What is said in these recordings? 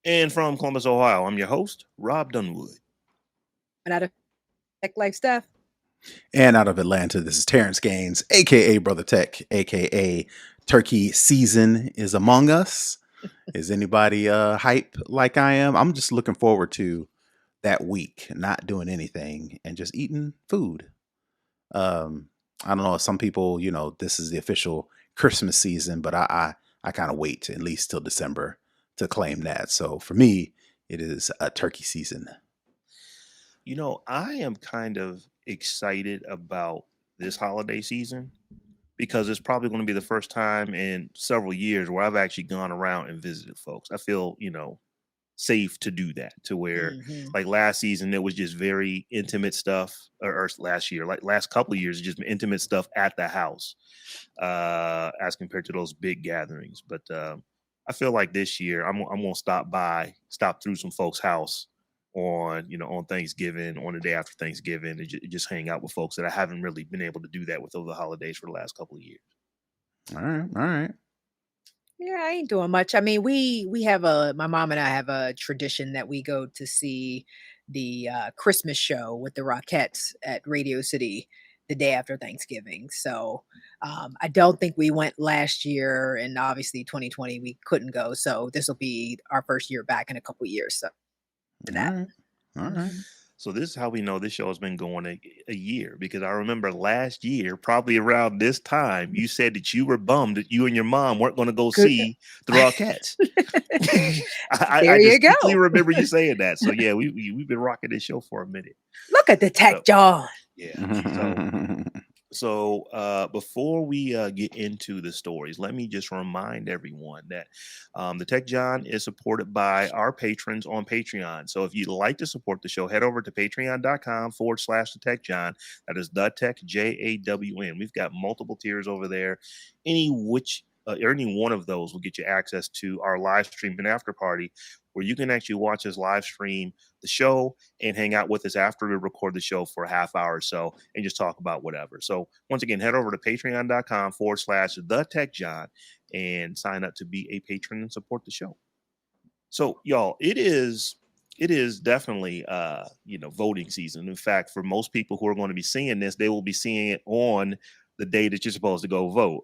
And from Columbus, Ohio, I'm your host, Robb Dunewood. And out of tech life stuff. And out of Atlanta, this is Terrance Gaines, aka Brother Tech, aka Turkey season is among us. Is anybody hype like I am? I'm just looking forward to that week, not doing anything and just eating food. I don't know. Some people, this is the official Christmas season, but I kind of wait at least till December to claim that. So for me, it is a turkey season. I am kind of excited about this holiday season because it's probably going to be the first time in several years where I've actually gone around and visited folks. I feel, safe to do that to where Hmm. like last season it was just very intimate stuff or last year, like last couple of years, just intimate stuff at the house as compared to those big gatherings. But I feel like this year I'm gonna stop through some folks' house on Thanksgiving, on the day after Thanksgiving, and just hang out with folks that I haven't really been able to do that with over the holidays for the last couple of years. All right, all right. Yeah, I ain't doing much. I mean, we have my mom and I have a tradition that we go to see the Christmas show with the Rockettes at Radio City the day after Thanksgiving. So I don't think we went last year, and obviously 2020 we couldn't go. So this will be our first year back in a couple years. So for All that. right. All right. Mhm. So this is how we know this show has been going a year, because I remember last year, probably around this time, you said that you were bummed that you and your mom weren't going to go Good. see the Rockettes. I There you distinctly go. remember you saying that. So yeah, we've been rocking this show for a minute. Look at the So tech, Jawn. yeah. So before we get into the stories, let me just remind everyone that the Tech John is supported by our patrons on Patreon. So if you'd like to support the show, head over to patreon.com/the Tech John. That is the Tech JAWN. We've got multiple tiers over there. Any one of those will get you access to our live stream and after party, where you can actually watch us live stream the show and hang out with us after we record the show for a half hour or so and just talk about whatever. So once again, head over to patreon.com/the Tech John and sign up to be a patron and support the show. So y'all, it is definitely voting season. In fact, for most people who are going to be seeing this, they will be seeing it on the day that you're supposed to go vote.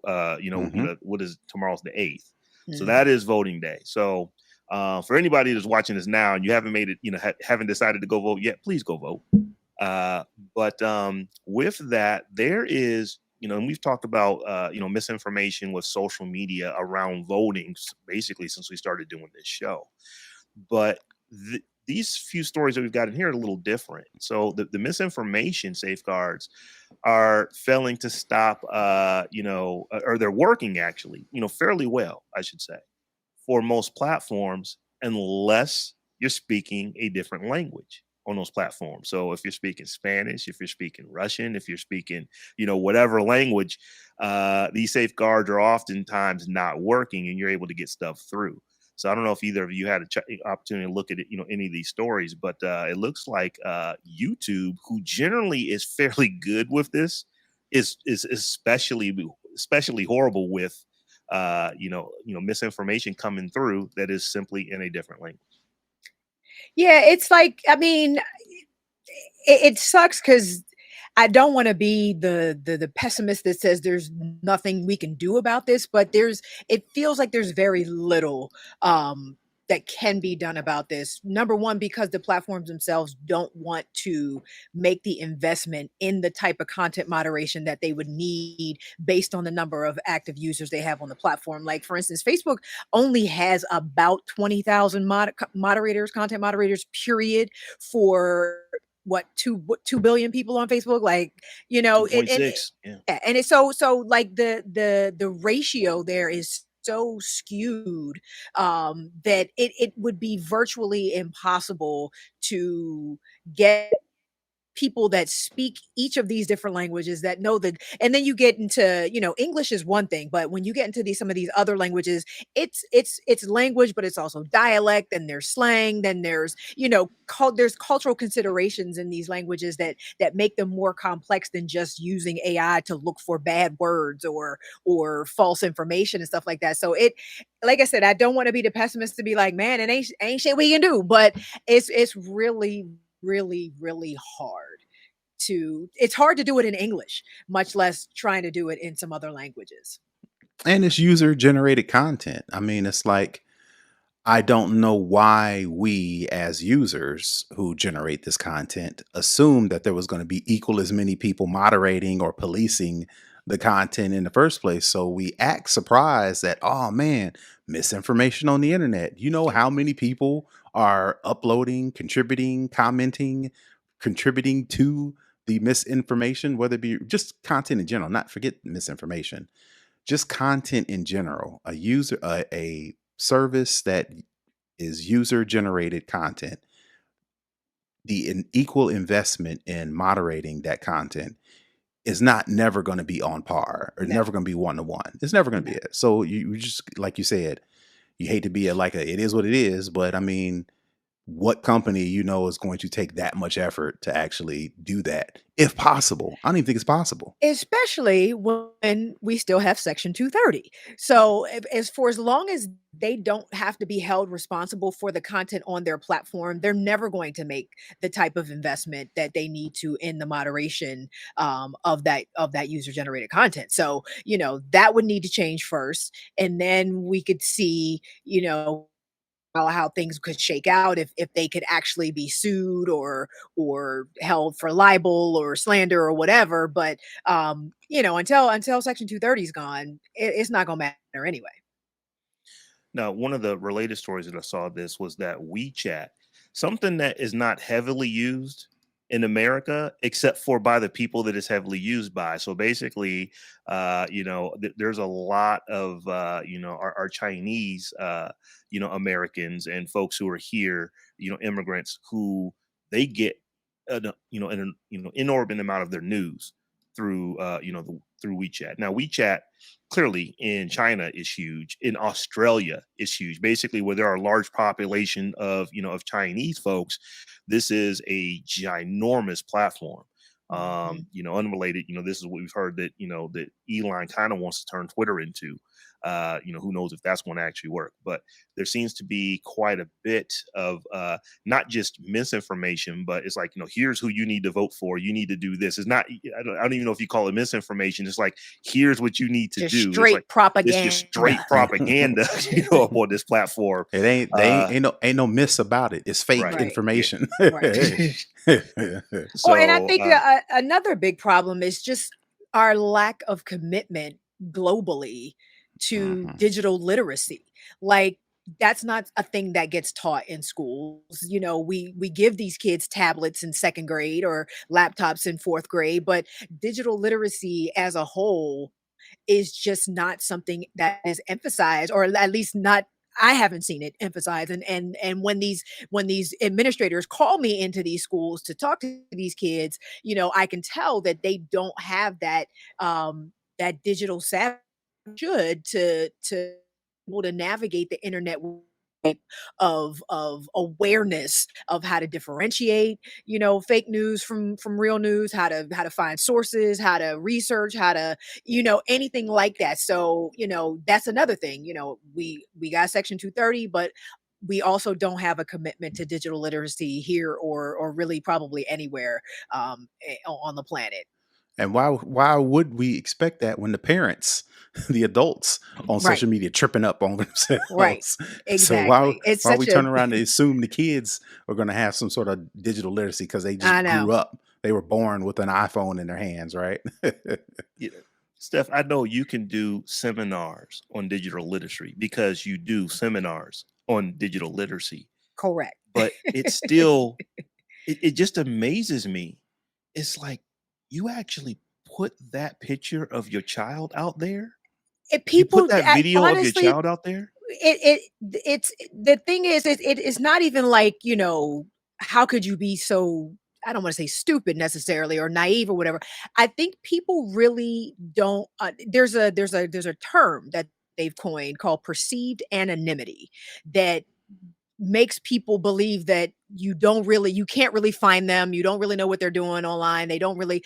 What is tomorrow's the 8th. So Mhm. that is voting day. So for anybody that's watching this now and you haven't made it, haven't decided to go vote yet, please go vote. But with that, there is, and we've talked about, misinformation with social media around voting, basically since we started doing this show. But these few stories that we've got in here are a little different. So the misinformation safeguards are failing to stop, or they're working actually, fairly well, I should say, for most platforms, unless you're speaking a different language on those platforms. So if you're speaking Spanish, if you're speaking Russian, if you're speaking, whatever language, these safeguards are oftentimes not working and you're able to get stuff through. So I don't know if either of you had an opportunity to look at it, any of these stories, but it looks like YouTube, who generally is fairly good with this, is especially horrible with misinformation coming through that is simply in a different language. Yeah, it's like, I mean, it sucks because I don't want to be the pessimist that says there's nothing we can do about this, but it feels like there's very little that can be done about this. Number one, because the platforms themselves don't want to make the investment in the type of content moderation that they would need based on the number of active users they have on the platform. Like, for instance, Facebook only has about 20,000 moderators, content moderators, period, for what 2 billion people on Facebook, like, $2.6. Yeah. and it's so like the ratio there is so skewed that it would be virtually impossible to get people that speak each of these different languages that know that, and then you get into, English is one thing, but when you get into these some of these other languages, it's language, but it's also dialect, and there's slang, then there's, there's cultural considerations in these languages that make them more complex than just using AI to look for bad words or false information and stuff like that. So like I said, I don't want to be the pessimist to be like, man, it ain't shit we can do, but it's really, really, really hard it's hard to do it in English, much less trying to do it in some other languages. And it's user generated content. I mean, it's like, I don't know why we as users who generate this content assumed that there was going to be equal as many people moderating or policing the content in the first place. So we act surprised that, oh man, misinformation on the internet. You know how many people are uploading, contributing, commenting, contributing to the misinformation, whether it be just content in general, not forget misinformation, just content in general, a service that is user generated content, equal investment in moderating that content is not never going to be on par or No, never going to be one to one. It's never going to no. be it. So you just, like you said, you hate to be it is what it is, but I mean, what company is going to take that much effort to actually do that if possible? I don't even think it's possible. Especially when we still have Section 230. So, as long as they don't have to be held responsible for the content on their platform, they're never going to make the type of investment that they need to in the moderation of that user generated content. So, that would need to change first, and then we could see, how things could shake out if they could actually be sued or held for libel or slander or whatever. But until Section 230 is gone, it's not gonna matter anyway. Now, one of the related stories that I saw this was that WeChat, something that is not heavily used in America, except for by the people that it's heavily used by. So basically, there's a lot of, our Chinese, Americans and folks who are here, immigrants who they get, an inordinate amount of their news through, through WeChat. Now, WeChat clearly in China is huge. In Australia is huge. Basically, where there are a large population of of Chinese folks, this is a ginormous platform. Mhm. Unrelated, this is what we've heard that that Elon kind of wants to turn Twitter into. Who knows if that's going to actually work? But there seems to be quite a bit of not just misinformation, but it's like here's who you need to vote for. You need to do this. It's not. I don't even know if you call it misinformation. It's like here's what you need to Just do. It's like straight it's just straight propaganda. propaganda, up on this platform. It ain't they Uh, ain't no myths about it. It's fake right. Right, Yeah. information. right. Oh, and I So think another big problem is just our lack of commitment globally to Mhm. digital literacy. Like, that's not a thing that gets taught in schools. We give these kids tablets in second grade or laptops in fourth grade, but digital literacy as a whole is just not something that is emphasized, or at least not, I haven't seen it emphasized. And when these administrators call me into these schools to talk to these kids, I can tell that they don't have that digital savvy should to able to navigate the internet of awareness of how to differentiate, fake news from real news, how to find sources, how to research, how to, anything like that. So, that's another thing. We got Section 230, but we also don't have a commitment to digital literacy here or really probably anywhere on the planet. And why would we expect that when the parents, the adults on Right, social media tripping up on right. themselves? So why Exactly. It's why such we a turn around and assume the kids are going to have some sort of digital literacy because they I just know. grew up, they were born with an iPhone in their hands, right? yeah. Steph, I know you can do seminars on digital literacy because you do seminars on digital literacy, Correct. but it's still it just amazes me. It's like you actually put that picture of your child out there. It You put people that video of your honestly, child out there. it's the thing is, it is not even like, how could you be so I don't want to say stupid necessarily or naive or whatever. I think people really don't. There's a term that they've coined called perceived anonymity that makes people believe that you can't really find them. You don't really know what they're doing online. They don't really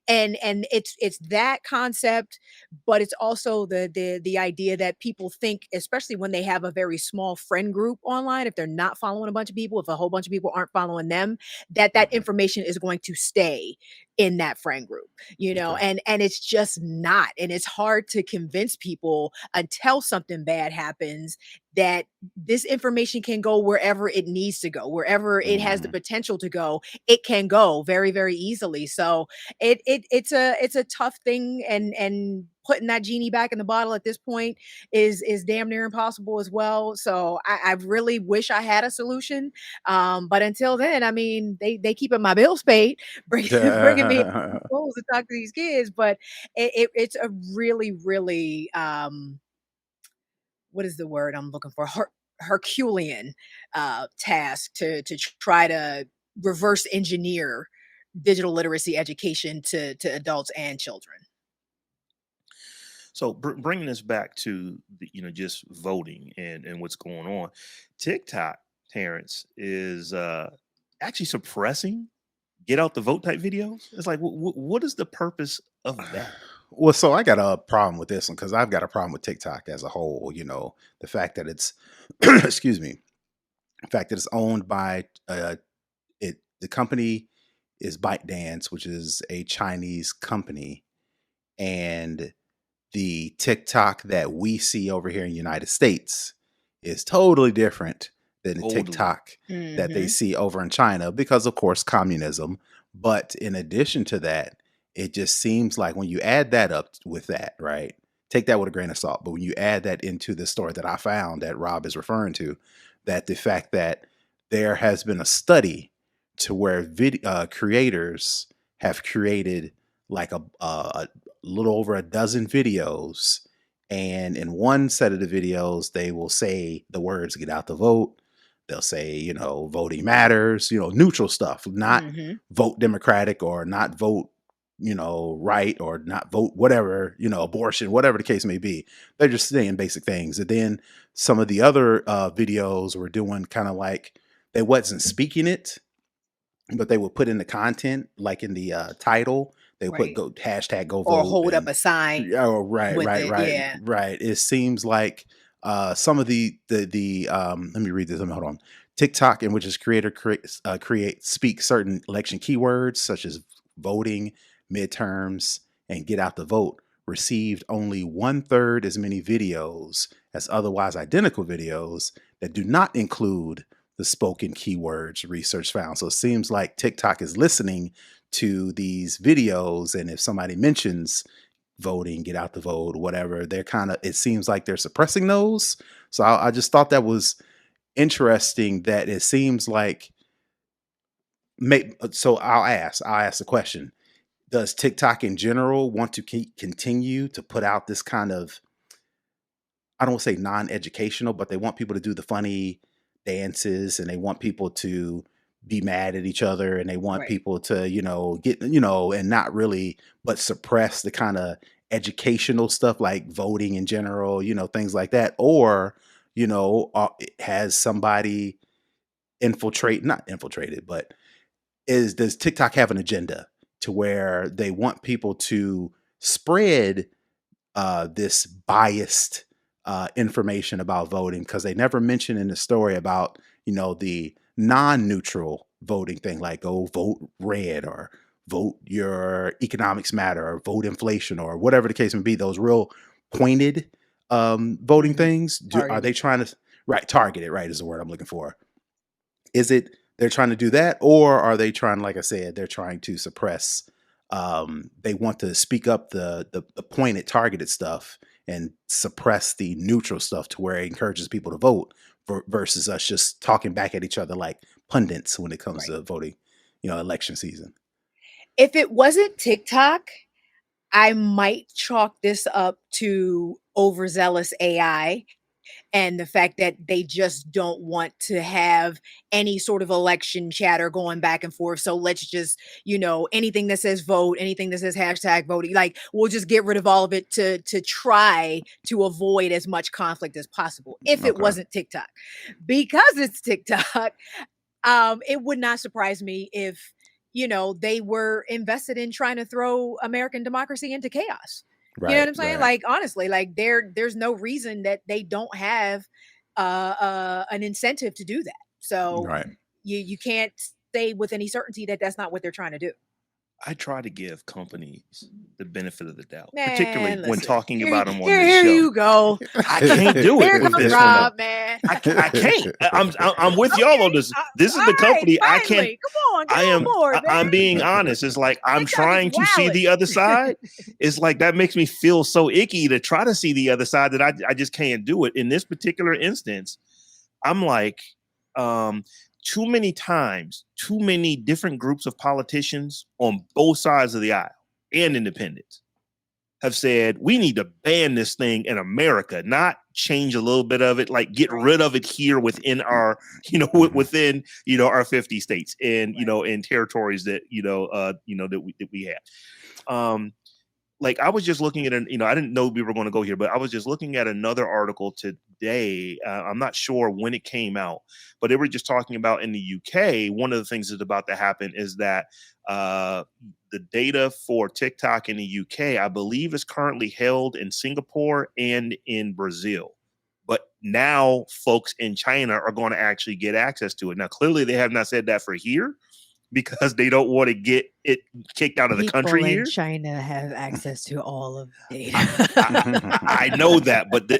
and it's that concept, but it's also the idea that people think, especially when they have a very small friend group online, if they're not following a bunch of people, if a whole bunch of people aren't following them, that Mhm. information is going to stay in that friend group, Okay. and it's just not, and it's hard to convince people until something bad happens that this information can go wherever it needs to go, wherever it has the Mhm. potential to go, it can go very, very easily. So it's a tough thing, and putting that genie back in the bottle at this point is damn near impossible as well. So I really wish I had a solution. But until then, I mean, they keeping my bills paid, bringing me schools to talk to these kids. But it's a really, really what is the word I'm looking for? Herculean task to try to reverse engineer digital literacy education to adults and children. So bringing this back to just voting and what's going on, TikTok, Terrence, is actually suppressing get out the vote type videos. It's like, what is the purpose of that? Well, so I got a problem with this one because I've got a problem with TikTok as a whole. The fact that it's, excuse me, the fact that it's owned by the company is ByteDance, which is a Chinese company, and the TikTok that we see over here in the United States is totally different than the Totally. TikTok that they Mhm. see over in China because, of course, communism. But in addition to that, it just seems like when you add that up with that, right? Take that with a grain of salt. But when you add that into the story that I found that Robb is referring to, that the fact that there has been a study to where creators have created like a little over a dozen videos. And in one set of the videos, they will say the words get out the vote. They'll say, voting matters, neutral stuff, not Mhm. vote Democratic or not vote, right or not vote whatever, abortion, whatever the case may be. They're just saying basic things. And then some of the other videos were doing kind of like they wasn't speaking it, but they would put in the content, like in the title, they would put Right. go hashtag go Or vote hold up and a sign oh right, with right, it. right, Yeah. right. It seems like some of the let me read this. Hold on. TikTok, in which its creator speak certain election keywords such as voting, midterms, and get out the vote, received only one third as many videos as otherwise identical videos that do not include the spoken keywords research found. So it seems like TikTok is listening to these videos, and if somebody mentions voting, get out the vote, whatever, they're kind of, it seems like they're suppressing those. So I just thought that was interesting that it seems like, so I'll ask the question. Does TikTok in general want to continue to put out this kind of, I don't want to say non-educational, but they want people to do the funny dances and they want people to be mad at each other and they want Right. people to, get, and not really, but suppress the kind of educational stuff like voting in general, things like that. Or, has somebody not infiltrated, but does TikTok have an agenda to where they want people to spread this biased information about voting because they never mention in the story about the non-neutral voting thing like oh vote red or vote your economics matter or vote inflation or whatever the case may be, those real pointed voting Mhm. things. Are they Targeted. trying to right targeted, right, is the word I'm looking for. Is it they're trying to do that, or are they trying, like I said, they're trying to suppress? They want to speak up the pointed, targeted stuff and suppress the neutral stuff to where it encourages people to vote versus us just talking back at each other like pundits when it comes Right. to voting, election season. If it wasn't TikTok, I might chalk this up to overzealous AI and the fact that they just don't want to have any sort of election chatter going back and forth. So let's just, anything that says vote, anything that says hashtag voting, like we'll just get rid of all of it to try to avoid as much conflict as possible. If it Okay. wasn't TikTok, because it's TikTok, it would not surprise me if they were invested in trying to throw American democracy into chaos. You know what Right. I'm saying? Right. Like honestly, like there's no reason that they don't have an incentive to do that. So Right. you can't say with any certainty that that's not what they're trying to do. I try to give companies the benefit of the doubt, particularly Man, when listen. talking Here, about them on here, this here show. you go. I can't do it Here with comes this one though. Rob, man. I can't. I'm with y'all on this. This is the All right, company I can't. finally. Come on, get on board, man. I'm being honest. It's like I'm TikTok is trying to see the wildin'. other side. It's like that makes me feel so icky to try to see the other side that I just can't do it. In this particular instance, I'm like, too many times, too many different groups of politicians on both sides of the aisle and independents have said we need to ban this thing in America, not change a little bit of it, like get rid of it here within our, within our 50 states and in territories that that we have. Like I was just looking at I didn't know we were going to go here, but I was just looking at another article today. I'm not sure when it came out, but they were just talking about in the UK. One of the things that's about to happen is that the data for TikTok in the UK, I believe, is currently held in Singapore and in Brazil. But now folks in China are going to actually get access to it. Now, clearly they have not said that for here, because they don't want to get it kicked out of the country People in here. China have access to all of data. I know that, but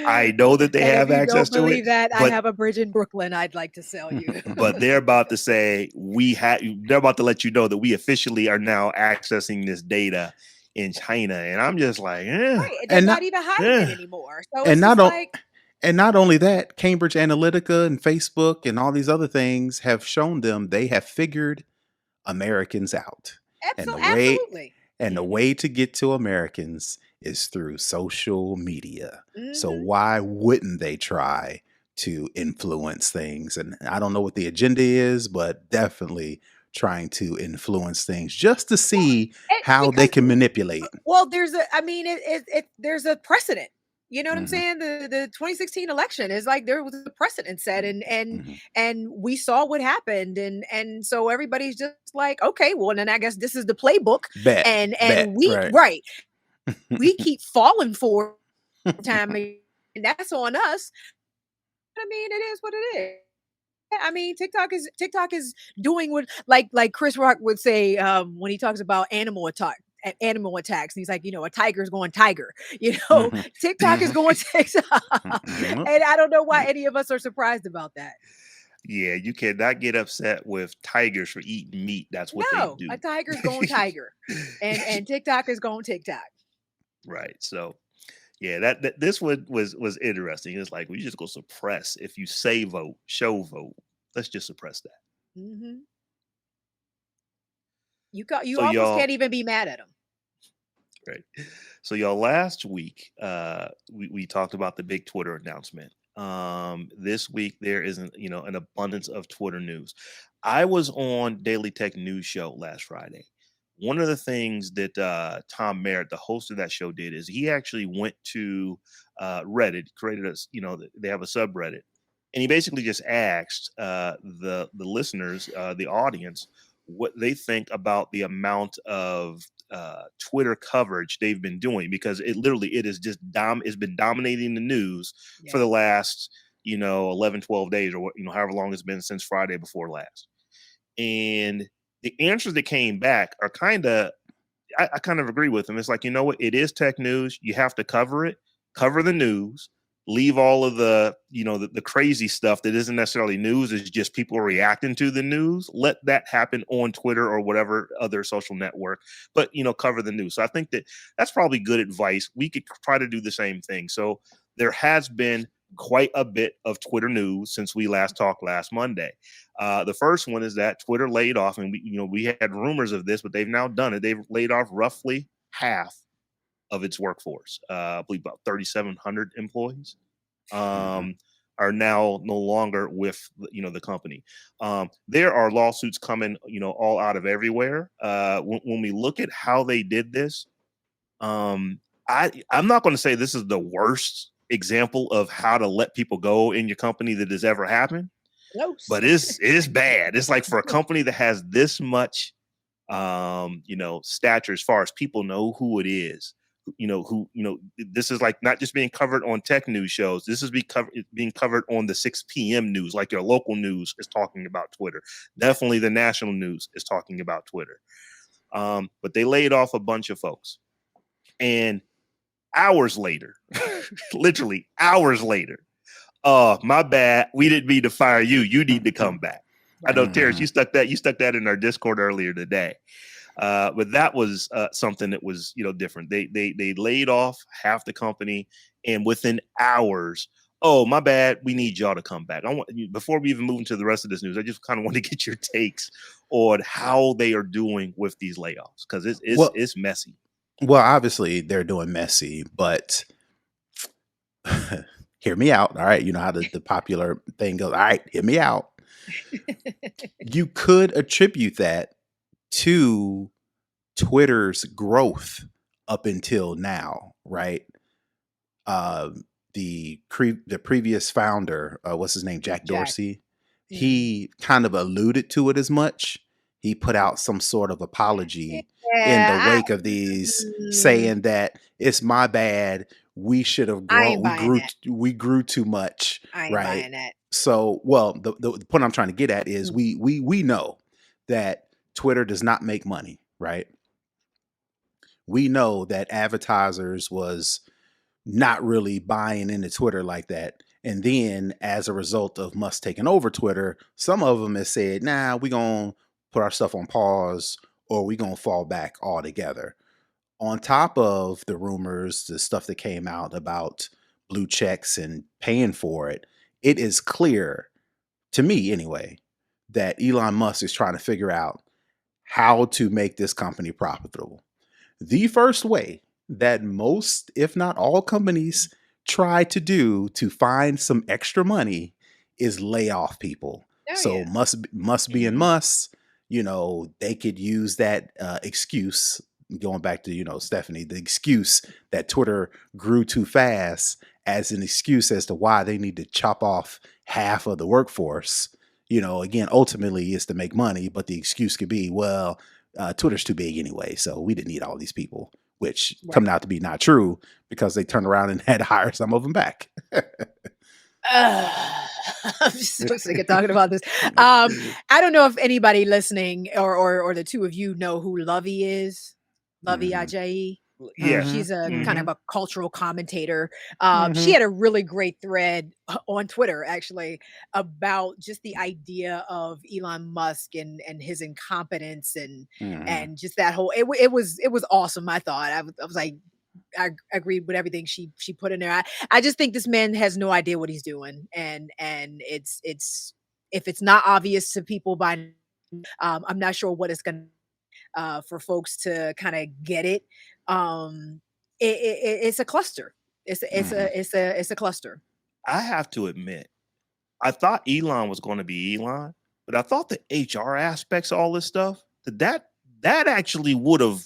I know that they And have if you access don't to believe it. that, I But have a bridge in Brooklyn I'd like to sell you. but they're about to say they're about to let you know that we officially are now accessing this data in China, and I'm just like, Right, they're And not not even hiding it anymore. So and it's not just o- like, and not only that, Cambridge Analytica and Facebook and all these other things have shown them they have figured Americans out. And absolutely. the way to get to Americans is through social media. So Mhm. why wouldn't they try to influence things? And I don't know what the agenda is, but definitely trying to influence things just to see how they Because can manipulate. there's there's a precedent. You know what I'm Mhm, saying? The 2016 election is like there was a precedent set, and mhm. and we saw what happened, and so everybody's just like, okay, well, then I guess this is the playbook, and we Right. right, we keep falling for it time, and that's on us. I mean, it is what it is. I mean, TikTok is doing what like Chris Rock would say when he talks about animal attacks. He's like, a tiger's going tiger. Mhm, TikTok is mhm, going TikTok, mhm. and I don't know why any of us are surprised about that. yeah, you cannot get upset with tigers for eating meat. That's what they No, do. a tiger's going tiger, and TikTok is going TikTok. Right. So yeah, that this one was interesting. It's like we just go suppress if you say vote, show vote. Let's just suppress that. Hmm. You So almost y'all, can't even be mad at them. right. So y'all, last week, we talked about the big Twitter announcement. This week there is an abundance of Twitter news. I was on Daily Tech News Show last Friday. One of the things that Tom Merritt, the host of that show, did is he actually went to Reddit, created they have a subreddit, and he basically just asked the listeners, the audience, what they think about the amount of Twitter coverage they've been doing, because it is just it's been dominating the news for Yeah. the last 11 12 days, or however long it's been since Friday before last. And the answers that came back are I kind of agree with them. It's like, you know what, it is tech news, you have to cover the news, leave all of the crazy stuff that isn't necessarily news, is just people reacting to the news. Let that happen on Twitter or whatever other social network, but cover the news. So I think that's probably good advice. We could try to do the same thing. So there has been quite a bit of Twitter news since we last talked last Monday. The first one is that Twitter laid off, and we had rumors of this, but they've now done it. They've laid off roughly half of its workforce. I believe about 3,700 employees Mhm. are now no longer with the company. There are lawsuits coming all out of everywhere. When we look at how they did this, um, I'm not going to say this is the worst example of how to let people go in your company that has ever happened, Close. but it's bad. It's like for a company that has this much stature as far as people know who it is, this is like not just being covered on tech news shows. This is being covered on the 6 p.m. news, like your local news is talking about Twitter. Definitely the national news is talking about Twitter. But they laid off a bunch of folks. And hours later, literally hours later, my bad. We didn't mean to fire you. You need to come back. I Right. know, Terrance, Mhm. you stuck that in our Discord earlier today. But that was something that was different. They laid off half the company, and within hours, oh my bad, we need y'all to come back. Before we even move into the rest of this news, I just kind of want to get your takes on how they are doing with these layoffs because Well, it's messy. obviously they're doing messy, but hear me out. All right. You know how the popular thing goes. All right. Hear me out. You could attribute that to Twitter's growth up until now, right? The previous founder, what's his name, Jack Jack. Dorsey, Mhm. he kind of alluded to it as much. He put out some sort of apology in the Yeah, wake of these, mm, saying that it's my bad. We should have I grown. ain't buying that. We grew too much, I ain't right? buying that. So, well, the point I'm trying to get at is Mm, we know that Twitter does not make money, right? We know that advertisers was not really buying into Twitter like that. And then as a result of Musk taking over Twitter, some of them have said, nah, we're going to put our stuff on pause or we're going to fall back altogether. On top of the rumors, the stuff that came out about blue checks and paying for it, it is clear to me anyway that Elon Musk is trying to figure out how to make this company profitable. The first way that most, if not all, companies try to do to find some extra money is lay off people. oh, So yeah. must be in Mhm. must, they could use that excuse. Going back to Stephanie, the excuse that Twitter grew too fast as an excuse as to why they need to chop off half of the workforce. Again, ultimately is to make money, but the excuse could be, well, Twitter's too big anyway, so we didn't need all these people, which Right. turned out to be not true because they turned around and had to hire some of them back. Ugh, I'm so sick of talking about this. I don't know if anybody listening or the two of you know who Lovey is. Lovey Mhm. Ajayi. Yes. She's a kind Hmm. of a cultural commentator. She Mhm. had a really great thread on Twitter actually about just the idea of Elon Musk and his incompetence Mhm. and just that whole it was awesome. I thought I was like I agreed with everything she put in there. I just think this man has no idea what he's doing, and it's if it's not obvious to people by I'm not sure what it's gonna for folks to kind of get it. It's a cluster. Mhm. It's a cluster. I have to admit, I thought Elon was going to be Elon, but I thought the HR aspects, of all this stuff, that actually would have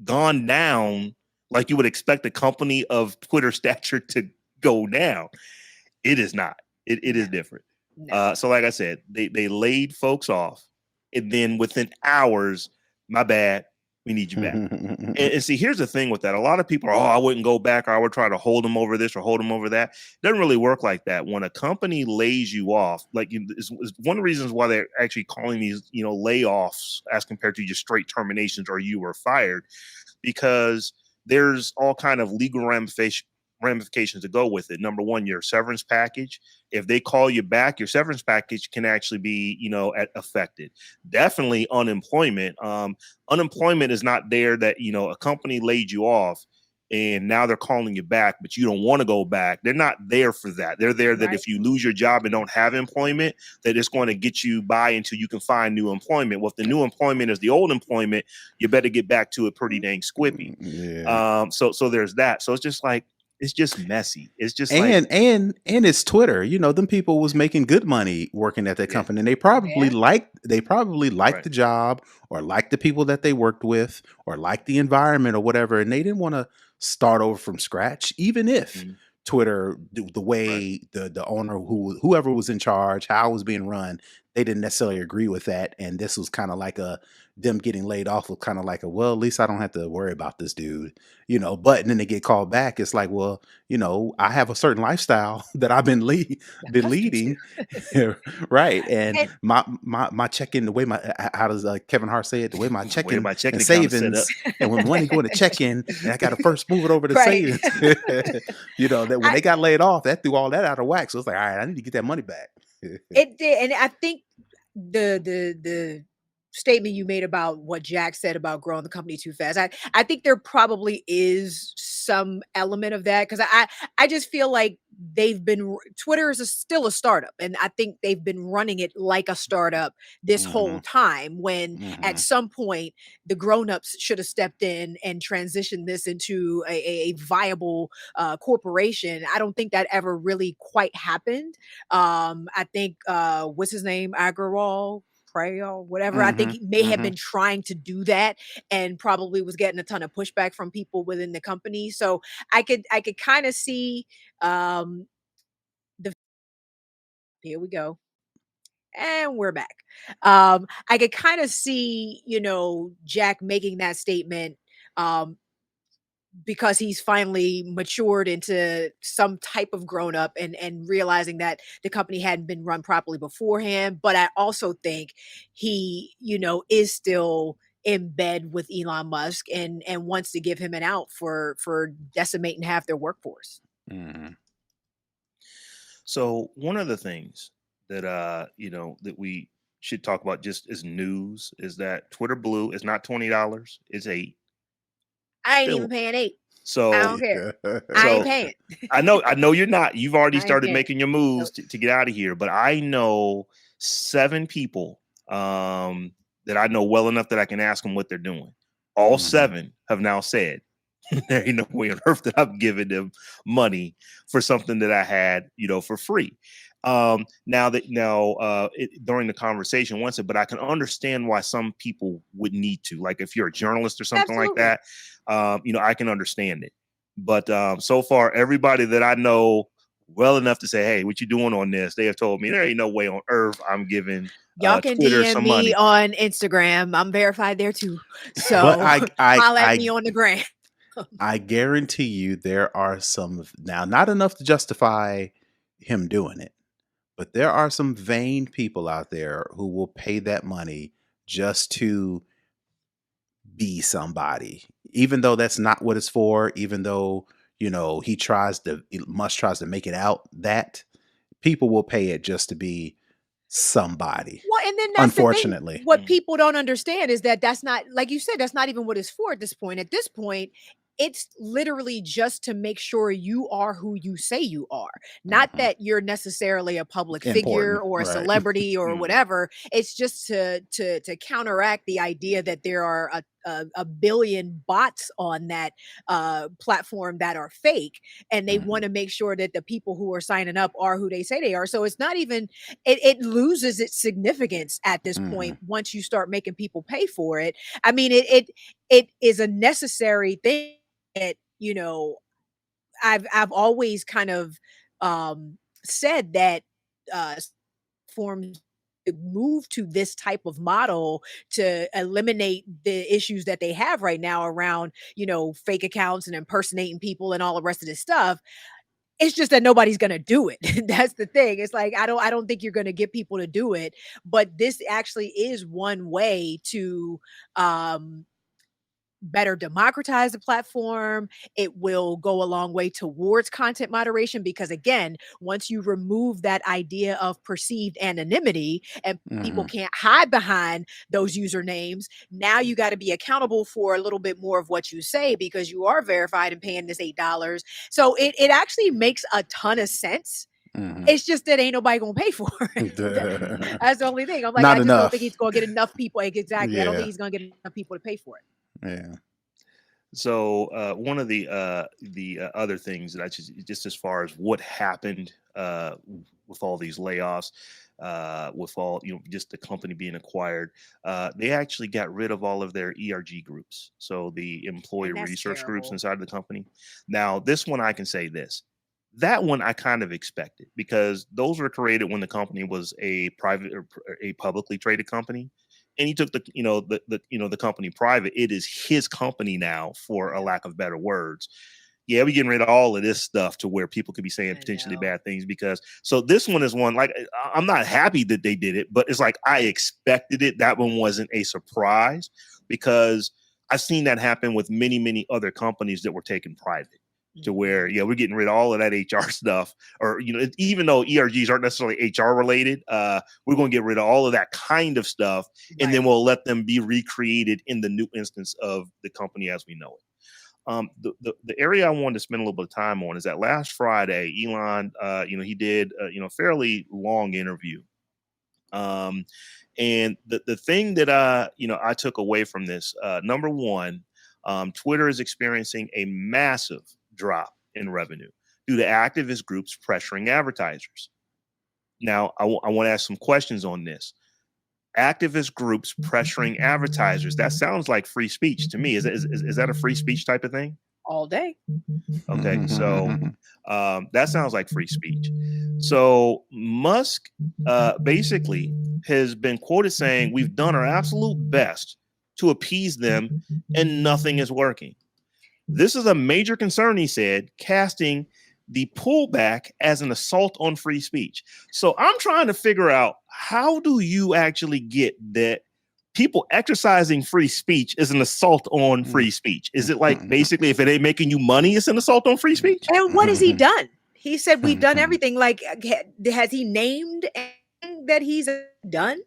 gone down like you would expect a company of Twitter stature to go down. It is not. It No, is different. no. So like I said, they laid folks off, and then within hours, my bad, we need you back. And see, here's the thing with that. A lot of people are, oh, I wouldn't go back, or I would try to hold them over this or hold them over that. It doesn't really work like that. When a company lays you off, is one of the reasons why they're actually calling these, layoffs as compared to just straight terminations or you were fired, because there's all kind of legal ramifications to go with it. Number one, your severance package. If they call you back, your severance package can actually be, affected. Definitely unemployment. Unemployment is not there that, a company laid you off and now they're calling you back, but you don't want to go back. They're not there for that. They're there that Right. if you lose your job and don't have employment, that it's going to get you by until you can find new employment. Well, if the new employment is the old employment, you better get back to it pretty dang squippy. Yeah. So there's that. So it's just like, it's just messy. It's just like, And it's Twitter. You know, them people was making good money working at that yeah, company, and they probably Yeah. liked right. the job, or liked the people that they worked with, or liked the environment or whatever, and they didn't want to start over from scratch, even if Mhm, Twitter, the right. way the owner, whoever was in charge, how it was being run, they didn't necessarily agree with that, and this was kind of like a them getting laid off was kind of like a, well, at least I don't have to worry about this dude, you know. But then they get called back. It's like, well, you know, I have a certain lifestyle that I've been been Accustomed to. leading, right? And And my check-in, the way my how does Kevin Hart say it? The way my Where check-in my checking and account is set up. savings, and when money go into check-in, and I got to first move it over to right. savings. You know, that when I they got laid off, that threw all that out of whack. So it's like, all right, I need to get that money back. It did, and I think the statement you made about what Jack said about growing the company too fast. I think there probably is some element of that, because I just feel like Twitter is still a startup, and I think they've been running it like a startup this Hmm. whole time. When at Hmm. some point the grown-ups should have stepped in and transitioned this into a viable corporation. I don't think that ever really quite happened. I think what's his name, Agarwal Prayal, whatever. I think Hmm. he may have Hmm. been trying to do that and probably was getting a ton of pushback from people within the company. So I could kind of see um the here we go. And we're back. I could kind of see, Jack making that statement um because he's finally matured into some type of grown up, and realizing that the company hadn't been run properly beforehand. But I also think he, is still in bed with Elon Musk, and wants to give him an out for decimating half their workforce. Hmm. So one of the things that that we should talk about just as news is that Twitter Blue is not $20, it's 8. I ain't even Still. paying 8. I So don't care. I ain't so paying. I know you're not. You've already I ain't started paying. making your moves Nope. to get out of here, but I know 7 people that I know well enough that I can ask them what they're doing. All Hmm. 7 have now said there ain't no way on earth that I'm giving them money for something that I had, for free. During the conversation once, but I can understand why some people would need to. Like if you're a journalist or something like Absolutely. that, I can understand it. But so far, everybody that I know well enough to say, "Hey, what you doing on this?" They have told me there ain't no way on earth I'm giving Y'all can Twitter DM some me money. on Instagram. I'm verified there too. But So holla at me on the gram. I guarantee you there are now, not enough to justify him doing it, but there are some vain people out there who will pay that money just to be somebody, even though that's not what it's for. Even though, Musk tries to make it out that people will pay it just to be somebody. Well, and then that's the thing. Unfortunately. What Mhm. people don't understand is that that's not, like you said, that's not even what it's for at this point. At this point, it's literally just to make sure you are who you say you are. Not Mhm. that you're necessarily a public figure Important, or a right? celebrity or Mhm. whatever. It's just to counteract the idea that there are a billion bots on that platform that are fake, and they Mhm. want to make sure that the people who are signing up are who they say they are. So it's not even, it loses its significance at this Mhm. point once you start making people pay for it. I mean, it is a necessary thing that, I've always kind of said that uh forms move to this type of model to eliminate the issues that they have right now around, fake accounts and impersonating people and all the rest of this stuff. It's just that nobody's gonna do it. That's the thing. It's like, I don't think you're gonna get people to do it, but this actually is one way to, um, better democratize the platform. It will go a long way towards content moderation because, again, once you remove that idea of perceived anonymity and people Hmm. can't hide behind those usernames, now you got to be accountable for a little bit more of what you say because you are verified and paying this $8. So it actually makes a ton of sense. Hmm. It's just that ain't nobody gonna pay for it. That's the only thing. I'm like, Not I just don't think enough. he's gonna get enough people. Exactly. I don't think Yeah. he's gonna get enough people to pay for it. Yeah. So one of the other things that I just as far as what happened with all these layoffs, with all just the company being acquired, they actually got rid of all of their ERG groups, so the employee And that's resource groups terrible. inside the company. Now, this one I can say this. That one I kind of expected because those were created when the company was a private or a publicly traded company, and he took the company private. It is his company now, for a Yeah, lack of better words. Yeah, we getting rid of all of this stuff to where people could be saying I potentially know. bad things. Because so this one is one, like, I'm not happy that they did it, but it's like I expected it. That one wasn't a surprise because I've seen that happen with many other companies that were taken private, to where, Mhm. yeah, we're getting rid of all of that HR stuff, or even though ERGs aren't necessarily HR related, we're going to get rid of all of that kind of stuff, and then Right. we'll let them be recreated in the new instance of the company as we know it. The area I wanted to spend a little bit of time on is that last Friday, Elon, he did fairly long interview. Um, and the thing that I took away from this, number one, Twitter is experiencing a massive drop in revenue due to activist groups pressuring advertisers. Now, I want to ask some questions on this. Activist groups pressuring advertisers. That sounds like free speech to me. Is that a free speech type of thing? All day. Okay, so that sounds like free speech. So Musk basically has been quoted saying, "We've done our absolute best to appease them, and nothing is working." This is a major concern, he said, casting the pullback as an assault on free speech. So I'm trying to figure out, how do you actually get that people exercising free speech is an assault on free speech? Is it like basically if it ain't making you money, it's an assault on free speech? And what has he done? He said we've done everything. Like, has he named anything that he's done?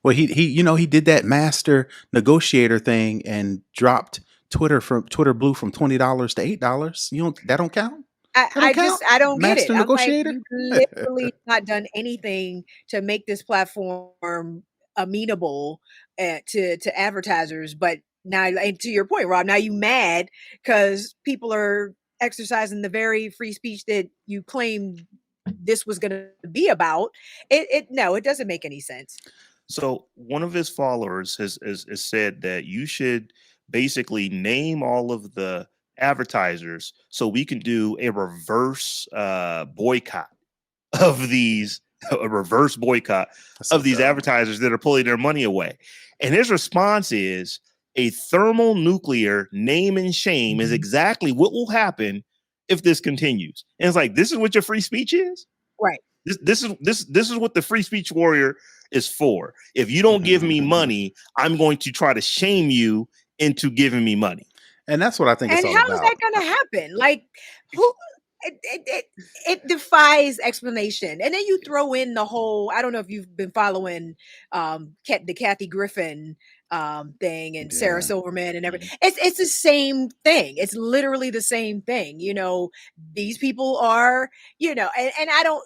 Well, he did that master negotiator thing and dropped Twitter Blue from $20 to $8. That don't count. That don't count. I don't get it. Master I'm like, negotiator. you've literally not done anything to make this platform amenable to advertisers. But now, and to your point, Rob, now you mad because people are exercising the very free speech that you claimed this was going to be about. It doesn't make any sense. So one of his followers has said that you should basically name all of the advertisers so we can do a reverse boycott of these a reverse boycott That's so of these dumb. advertisers that are pulling their money away. And his response is, a thermonuclear name and shame is exactly what will happen if this continues. And it's like, this is what your free speech is? Right. This is what the free speech warrior is for. If you don't give me money, I'm going to try to shame you into giving me money. And that's what I think it's And all how is that about. gonna happen? Like, who it defies explanation. And then you throw in the whole, I don't know if you've been following the Kathy Griffin thing and Sarah Yeah. Silverman and everything. It's the same thing. It's literally the same thing. These people are, and I don't,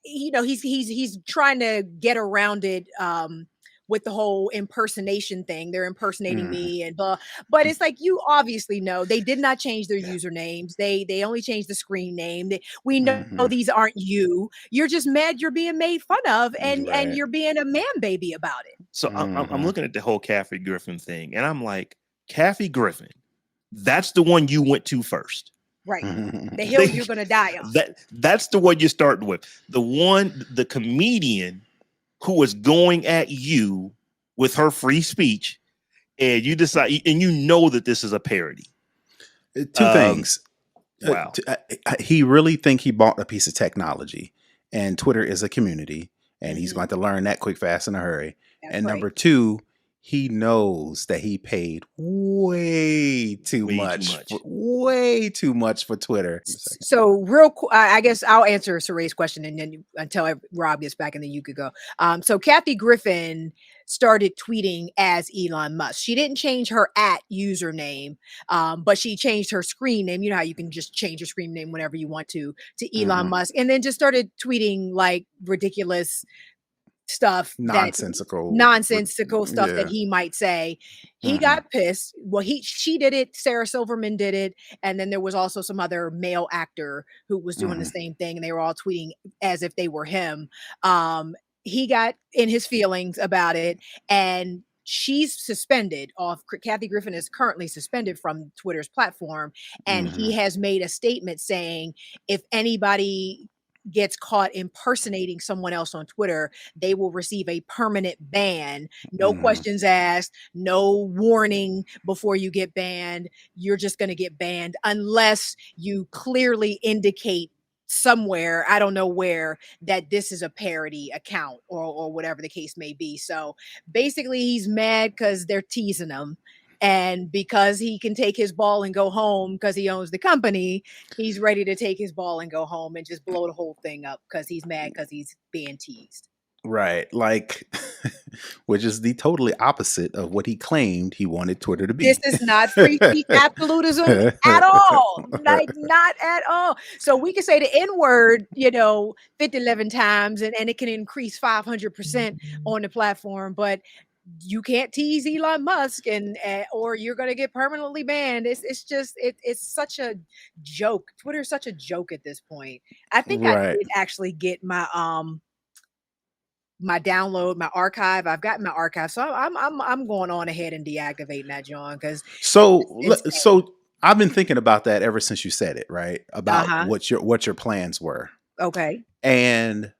he's trying to get around it with the whole impersonation thing. They're impersonating Mhm. me and blah. But it's like, you obviously know they did not change their usernames. They only changed the screen name. We know Mhm. these aren't you. You're just mad you're being made fun of, and Right. you're being a man baby about it. So I'm Mhm. looking at the whole Kathy Griffin thing, and I'm like, Kathy Griffin, that's the one you went to first. Right. The hill They- you're gonna die on. that's the one you're starting with. The comedian who is going at you with her free speech, and you decide, and you know that this is a parody. Two Um, things. wow. He really think he bought a piece of technology, and Twitter is a community, and he's Mhm. going to learn that quick, fast, in a hurry. That's And right. number two, he knows that he paid Way too much. way too much for Twitter. Give me a second. So real I guess I'll answer Saray's question and then until Rob gets back and then you could go. So Kathy Griffin started tweeting as Elon Musk. She didn't change her at username, but she changed her screen name. You know how you can just change your screen name whenever you want to Elon Mhm. Musk, and then just started tweeting like ridiculous stuff Nonsensical. nonsensical stuff that Yeah. he might say. He Mhm. got pissed. Well, she did it, Sarah Silverman did it, and then there was also some other male actor who was doing the Mhm. same thing, and they were all tweeting as if they were him. He got in his feelings about it, and she's suspended off. Kathy Griffin is currently suspended from Twitter's platform, and he Mhm. has made a statement saying if anybody gets caught impersonating someone else on Twitter, they will receive a permanent ban. No Mhm. questions asked, no warning before you get banned. You're just going to get banned unless you clearly indicate somewhere, I don't know where, that this is a parody account or whatever the case may be. So basically, he's mad because they're teasing him. And because he can take his ball and go home because he owns the company, he's ready to take his ball and go home and just blow the whole thing up because he's mad because he's being teased. Right. Like, which is the totally opposite of what he claimed he wanted Twitter to This be. is not free speech absolutism at all. Like, not at all. So we can say the N word, 50, 11 times, and it can increase 500% on the platform, but you can't tease Elon Musk or you're going to get permanently banned. It's such a joke. Twitter's such a joke at this point. I think I Right. did actually get my download, my archive. I've gotten my archive, so I'm going on ahead and deactivating that, John, because it's insane. So I've been thinking about that ever since you said it, right? About Uh-huh. what your plans were. Okay. And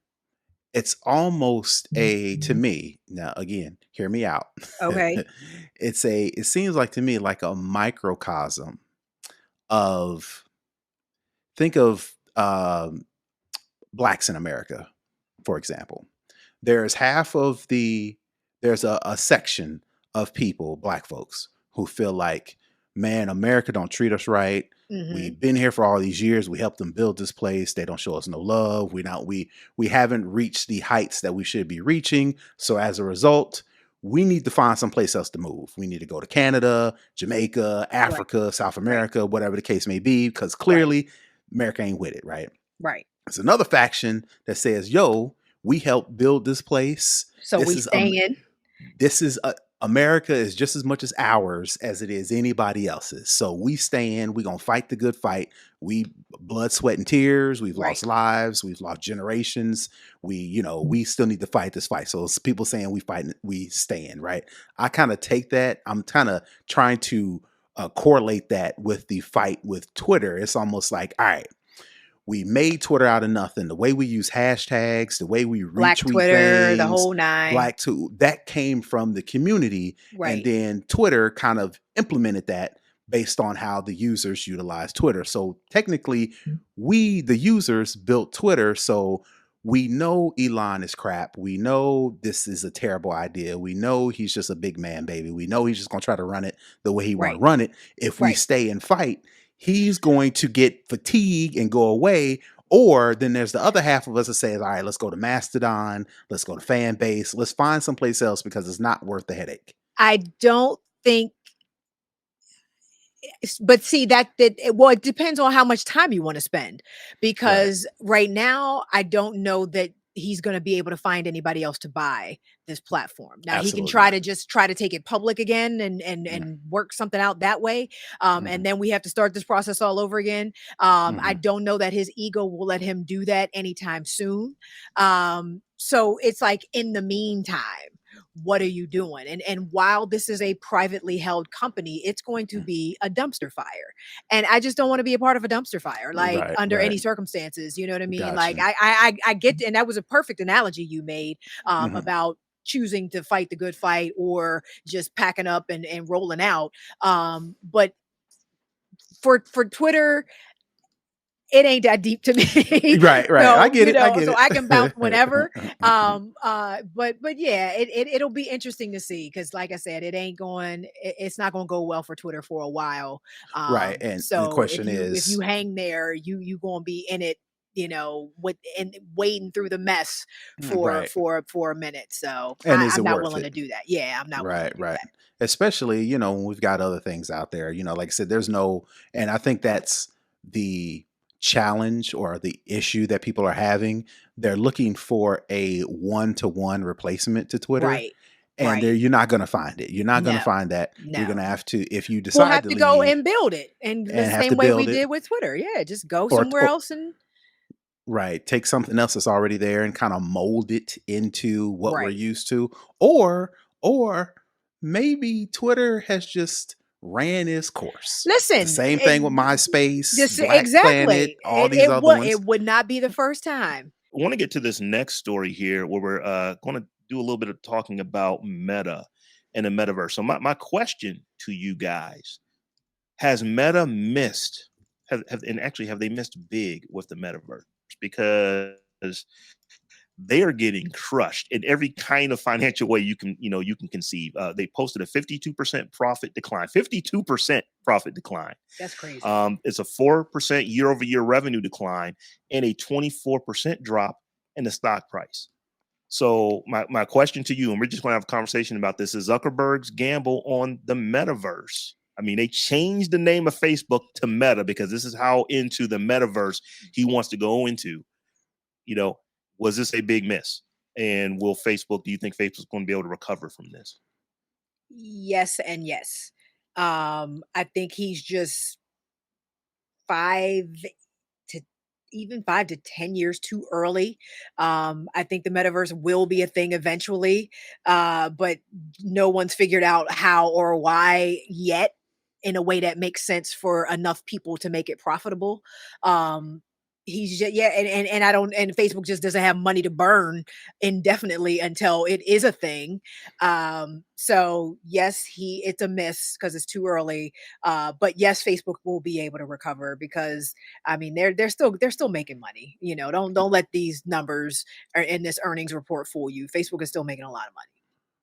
it's almost to me, now again, hear me out. Okay. It seems like to me like a microcosm of, think of blacks in America, for example. There's half of there's a section of people, black folks, who feel like, man, America don't treat us right. Mhm. We've been here for all these years. We helped them build this place. They don't show us no love. We haven't reached the heights that we should be reaching. So as a result, we need to find someplace else to move. We need to go to Canada, Jamaica, Right. Africa, South Right. America, whatever the case may be, because Right. clearly America ain't with it, right? Right. It's another faction that says, "Yo, we helped build this place. So This we is staying. this is America is just as much as ours as it is anybody else's. So we stand. We're gonna fight the good fight. We blood, sweat, and tears. We've Right. lost lives. We've lost generations. We still need to fight this fight. So it's people saying we fight, we stand. Right. I kind of take that. I'm kind of trying to correlate that with the fight with Twitter. It's almost like, all right, we made Twitter out of nothing. The way we use hashtags, the way we Black retweet Twitter, the things, whole nine. black to that came from the community. And Right. then Twitter kind of implemented that based on how the users utilize Twitter. So technically, we, the users, built Twitter. So we know Elon is crap. We know this is a terrible idea. We know he's just a big man, baby. We know he's just going to try to run it the way he want to Right. run it. If we Right. stay and fight, he's going to get fatigued and go away. Or then there's the other half of us that says, all right, let's go to Mastodon, let's go to fan base, let's find someplace else because it's not worth the headache. I don't think but see well, it depends on how much time you want to spend, Right. because right now I don't know that he's going to be able to find anybody else to buy this platform. Now he can Absolutely not. try to take it public again Yeah. and work something out that way, and Hmm. then we have to start this process all over again. I Hmm. don't know that his ego will let him do that anytime soon. So it's like, in the meantime, what are you doing? And while this is a privately held company, it's going to be a dumpster fire. And I just don't want to be a part of a dumpster fire, like, Right. under Right. any circumstances. You know what I mean? Like, Gotcha. I get, and that was a perfect analogy you made, Hmm. about choosing to fight the good fight or just packing up and rolling out. But for Twitter, it ain't that deep to me. Right, right. I So, get it. I get so I can bounce whenever. it. But yeah, it'll be interesting to see because, like I said, it ain't going. It's not going to go well for Twitter for a while. Right. And the So question if you is, hang there, you going to be in it. With and wading through the mess for right. for a minute. So And is I'm it not worth willing it? to do that. Yeah, I'm not willing Right, to do right. that. Especially, when we've got other things out there, like I said, there's no, and I think that's the challenge or the issue that people are having. They're looking for a one-to-one replacement to Twitter, Right. and Right. you're not going to find it. You're not going to No. find that. You're going No. to have to, if you We'll decide have to to go leave and build it, and the and have to same way we build it, did with Twitter. Yeah, just go or, somewhere or else and right, take something else that's already there and kind of mold it into what we're right. used to, or or maybe Twitter has just ran its course. The Listen, same thing with MySpace, just Black Planet, exactly. all these other It ones. would not be the first time. I want to get to this next story here where we're going to do a little bit of talking about Meta and the metaverse. So my question to you guys, has Meta missed and actually have they missed big with the metaverse? Because they are getting crushed in every kind of financial way you can conceive. They posted a 52% profit decline. 52% profit decline. That's crazy. It's a 4% year over year revenue decline and a 24% drop in the stock price. So my question to you, and we're just going to have a conversation about this, is Zuckerberg's gamble on the metaverse. I mean, they changed the name of Facebook to Meta because this is how into the metaverse he wants to go into. You know, was this a big miss? And do you think Facebook's going to be able to recover from this? Yes and yes. I think he's just 5 to even 5 to 10 years too early. I think the metaverse will be a thing eventually, but no one's figured out how or why yet in a way that makes sense for enough people to make it profitable. Um, he's just, yeah, and I don't, and Facebook just doesn't have money to burn indefinitely until it is a thing. So yes, it's a miss because it's too early. But yes, Facebook will be able to recover because I mean they're still making money. Don't let these numbers or in this earnings report fool you. Facebook is still making a lot of money.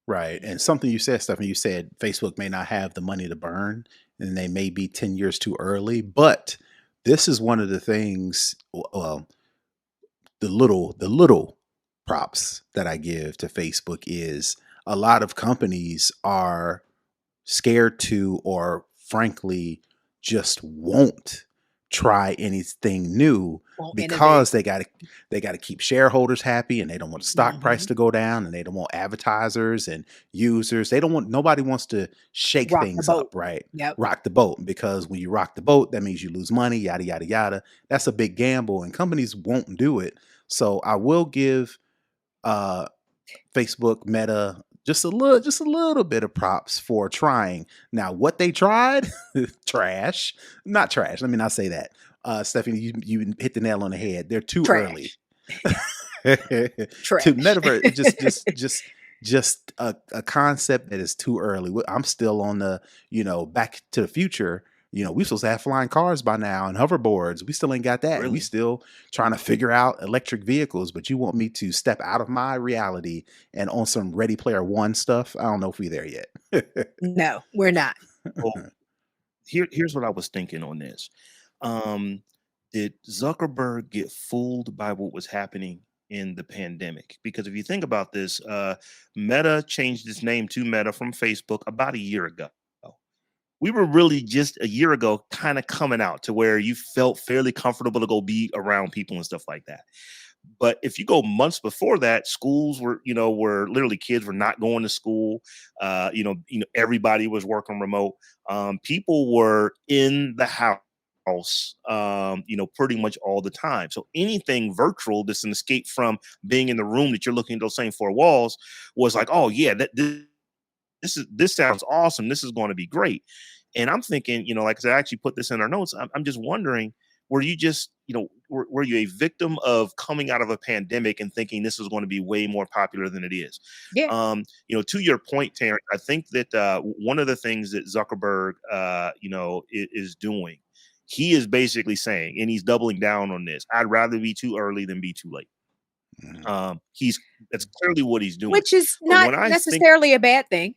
Right. And something you said, Stephanie, you said Facebook may not have the money to burn and they may be 10 years too early. But this is one of the things, the little props that I give to Facebook is a lot of companies are scared to, or frankly just won't try anything new Won't innovate. because they got to keep shareholders happy, and they don't want the stock price Hmm. to go down, and they don't want advertisers and users. Nobody wants to shake Rock the things boat. up, right? Yep. Rock the boat, because when you rock the boat, that means you lose money, yada yada yada. That's a big gamble, and companies won't do it. So I will give uh Facebook, Meta, just a little bit of props for trying. Now, what they tried, trash, not trash. Let me not say that. Stephanie, you hit the nail on the head. They're too early. Trash. To Trash. metaverse, it's just a concept that is too early. I'm still on the, Back to the Future. We supposed to have flying cars by now and hoverboards. We still ain't got that. We Really? still trying to figure out electric vehicles. But you want me to step out of my reality and on some Ready Player One stuff? I don't know if we're there yet. No, we're not. Well, here's what I was thinking on this. Um, did Zuckerberg get fooled by what was happening in the pandemic? Because if you think about this, Meta changed its name to Meta from Facebook about a year ago. We were really just a year ago kind of coming out to where you felt fairly comfortable to go be around people and stuff like that. But if you go months before that, schools were literally, kids were not going to school. Everybody was working remote. People were in the house, pretty much all the time. So anything virtual that's an escape from being in the room that you're looking at those same four walls was like, oh yeah, this sounds awesome. This is going to be great. And I'm thinking, like I said, I actually put this in our notes. I'm just wondering, were you just, were you a victim of coming out of a pandemic and thinking this was going to be way more popular than it is? Yeah. To your point, Terrence, I think that one of the things that Zuckerberg, is doing, he is basically saying, and he's doubling down on this, I'd rather be too early than be too late. That's clearly what he's doing. Which is But not when I think, necessarily a bad thing.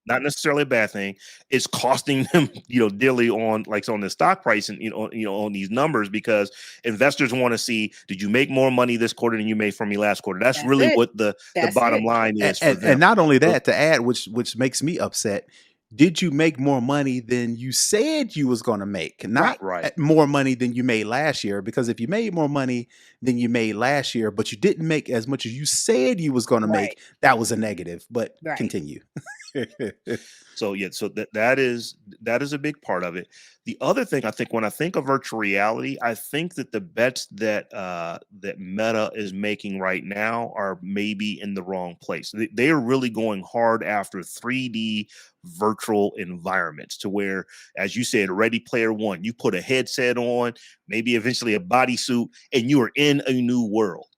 not necessarily a bad thing, it's costing them, dearly on on the stock price and on these numbers, because investors want to see, did you make more money this quarter than you made from me last quarter? That's That's really it. what the That's bottom it. line is for And, them. not only So, that, to add, which makes me upset, did you make more money than you said you was going to make? Not right. more money than you made last year, because if you made more money than you made last year, but you didn't make as much as you said you was going to Right. make, that was a negative. But Right. continue. So that is a big part of it. The other thing, I think, when I think of virtual reality, I think that the bets that that Meta is making right now are maybe in the wrong place. They are really going hard after 3D virtual environments, to where, as you said, Ready Player One, you put a headset on, maybe eventually a bodysuit, and you are in a new world.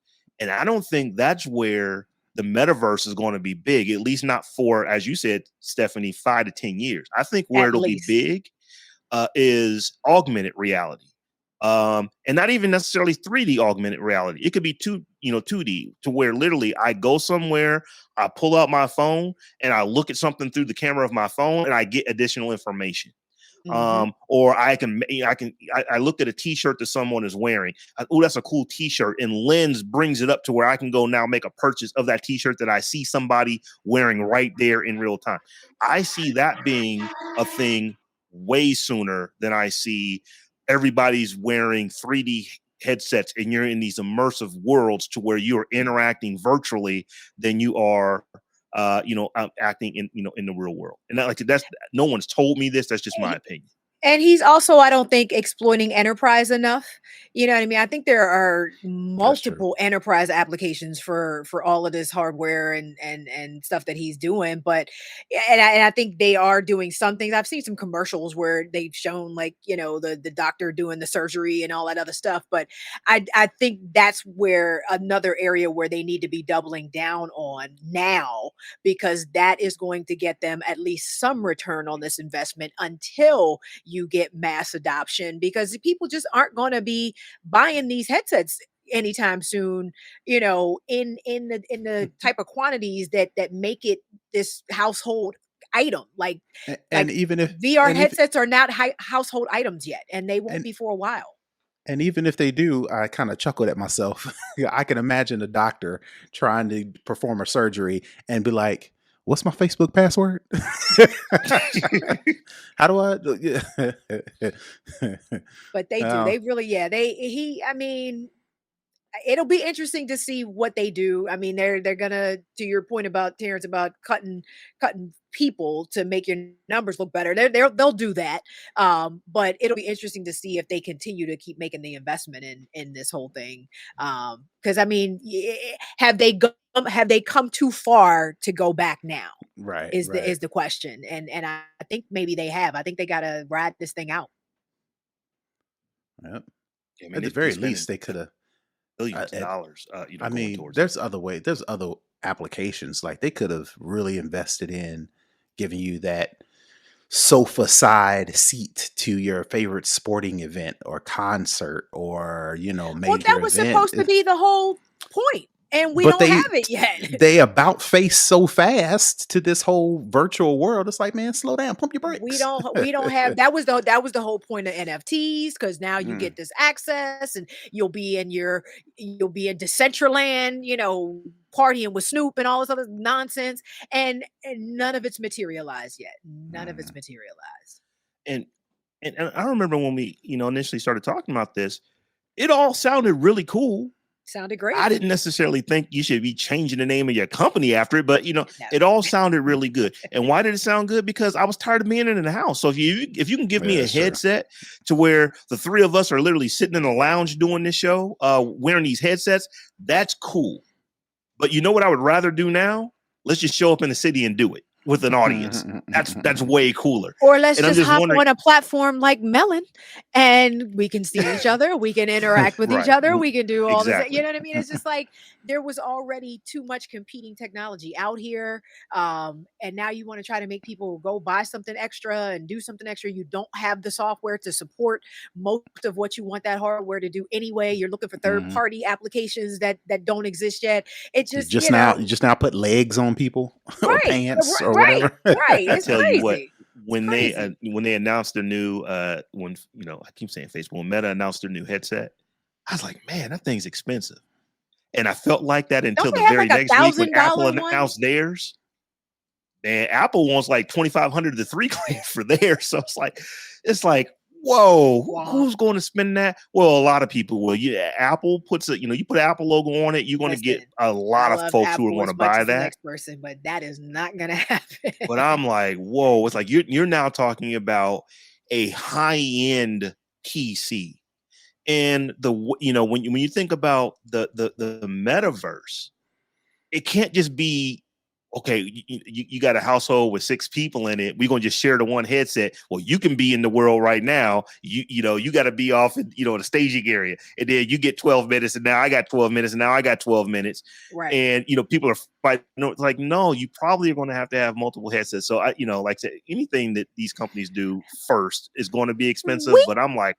And I don't think that's where the metaverse is going to be big, at least not for, as you said, Stephanie, 5 to 10 years. I think where At it'll be least. big is augmented reality. And not even necessarily 3D augmented reality. It could be 2D, to where literally I go somewhere, I pull out my phone and I look at something through the camera of my phone and I get additional information. Or I looked at a t-shirt that someone is wearing. Oh, that's a cool t-shirt. And Lens brings it up to where I can go now make a purchase of that t-shirt that I see somebody wearing right there in real time. I see that being a thing way sooner than I see everybody's wearing 3D headsets and you're in these immersive worlds to where you're interacting virtually than you are acting in the real world. And that's, no one's told me this. That's just my opinion. And he's also, I don't think, exploiting enterprise enough. You know what I mean? I think there are multiple enterprise applications for all of this hardware and stuff that he's doing. But I think they are doing some things. I've seen some commercials where they've shown, like, the doctor doing the surgery and all that other stuff. But I think that's where another area where they need to be doubling down on now, because that is going to get them at least some return on this investment until you get mass adoption, because people just aren't going to be buying these headsets anytime soon, in the type of quantities that make it this household item. Like Even if VR headsets are not household items yet, and they won't be for a while. And even if they do, I kind of chuckled at myself. I can imagine a doctor trying to perform a surgery and be like, "What's my Facebook password? How do I?" But they do. They really, yeah. I mean, it'll be interesting to see what they do. I mean, they're gonna, to your point about Terrance, about cutting people to make your numbers look better. They'll do that. But it'll be interesting to see if they continue to keep making the investment in this whole thing. Because I mean, have they come too far to go back now? Right. Is the question. And I think maybe they have. I think they gotta ride this thing out. Yep. I mean, At the very least, they could have billions of dollars, I going mean, towards there's other applications. Like, they could have really invested in giving you that sofa side seat to your favorite sporting event or concert or Well, major that was event. supposed to be the whole point, and we But don't have it yet. they about face so fast to this whole virtual world. It's like, man, slow down, pump your brakes. We don't have that was the whole point of NFTs, because now you get this access and you'll be in Decentraland, partying with Snoop and all this other nonsense, and none of it's materialized yet. None of it's materialized. And I remember when we initially started talking about this, it all sounded really cool. Sounded great. I didn't necessarily think you should be changing the name of your company after it, but No. it all sounded really good. And why did it sound good? Because I was tired of being in the house. So if you can give me a headset to where the three of us are literally sitting in the lounge doing this show, wearing these headsets, that's cool. But you know what I would rather do now? Let's just show up in the city and do it. with an audience. That's way cooler. Or let's And I'm just just hop wondering, on a platform like Melon and we can see each other. We can interact with each right? other. We can do all this. You Exactly. know what I mean? It's just like there was already too much competing technology out here. And now you want to try to make people go buy something extra and do something extra. You don't have the software to support most of what you want that hardware to do anyway. You're looking for third Mhm. party applications that don't exist yet. It just, You just now put legs on people or right, pants or right, whatever. right. I It's tell you what, crazy. It's crazy. when they announced their new when I keep saying Facebook, when Meta announced their new headset, I was like, man, that thing's expensive. And I felt like that Don't until they the have very like a next week when Apple $1,000 one? announced theirs. And Apple wants like 2,500 to 3 grand for theirs. So it's like, whoa, Wow. who's going to spend that? Well, a lot of people will. Yeah, Apple puts it, you put Apple logo on it, you're going to get Listen, a I lot of love folks who are Apple going to as much buy as the that. next person, but that is not gonna happen. But I'm like, whoa, it's like you're now talking about a high-end PC. And when you think about the metaverse, it can't just be okay. You got a household with 6 people in it. We're gonna just share the one headset. Well, you can be in the world right now. You got to be off in the staging area, and then you get 12 minutes, and now I got 12 minutes, and now I got 12 minutes, Right. and people are fighting. It's like, no, you probably are going to have multiple headsets. So like I said, anything that these companies do first is going to be expensive. We But I'm like,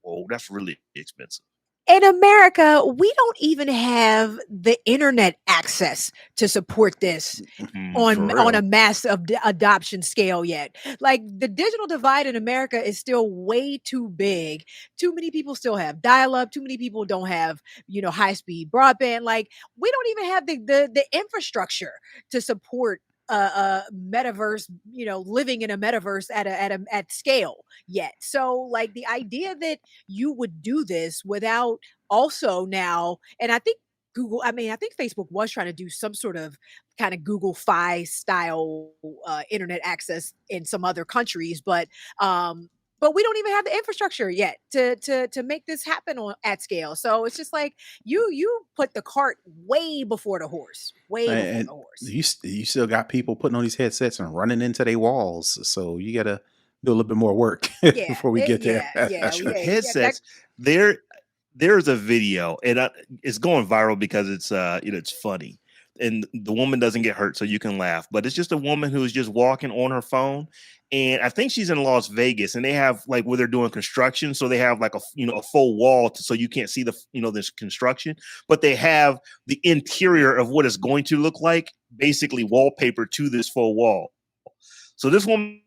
oh, that's really expensive. in America, we don't even have the internet access to support this For on a real. mass adoption scale yet. Like the digital divide in America is still way too big. Too many people still have dial up. Too many people don't have high speed broadband. Like we don't even have the infrastructure to support metaverse, living in a metaverse at scale yet. So like the idea that you would do this without also now, and I think I think Facebook was trying to do some sort of kind of Google Fi style internet access in some other countries, but we don't even have the infrastructure yet to make this happen at scale. So it's just like you put the cart way before And the horse. you still got people putting on these headsets and running into their walls. So you got to do a little bit more work Yeah, before we get there. The yeah. That headsets, there's a video, and it's going viral because it's funny, and the woman doesn't get hurt, so you can laugh. But it's just a woman who's just walking on her phone, and I think she's in Las Vegas, and they have like where they're doing construction, so they have like a full wall so you can't see this construction, but they have the interior of what it's going to look like, basically wallpaper to this full wall. So this woman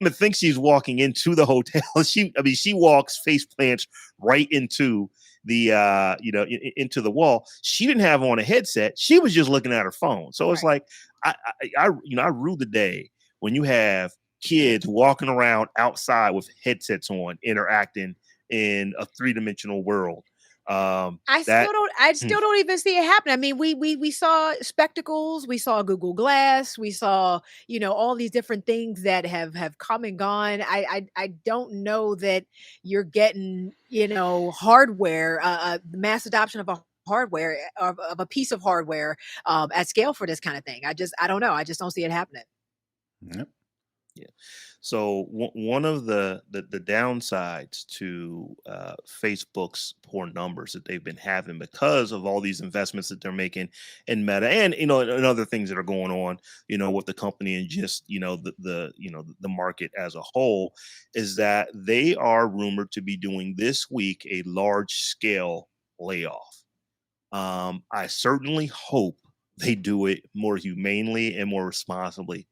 thinks she's walking into the hotel. She walks face plants right into the into the wall. She didn't have on a headset. She was just looking at her phone. So it's right. like I rue the day when you have kids walking around outside with headsets on, interacting in a three-dimensional world. That I still don't even see it happen. I mean, we saw spectacles, we saw Google Glass, we saw, all these different things that have come and gone. I don't know that you're getting, hardware, mass adoption of a hardware of a piece of hardware at scale for this kind of thing. I don't know. I just don't see it happening. Yep. Yeah. So one of the downsides to Facebook's poor numbers that they've been having because of all these investments that they're making in Meta and and other things that are going on, with the company and just the market as a whole, is that they are rumored to be doing this week a large scale layoff. I certainly hope they do it more humanely and more responsibly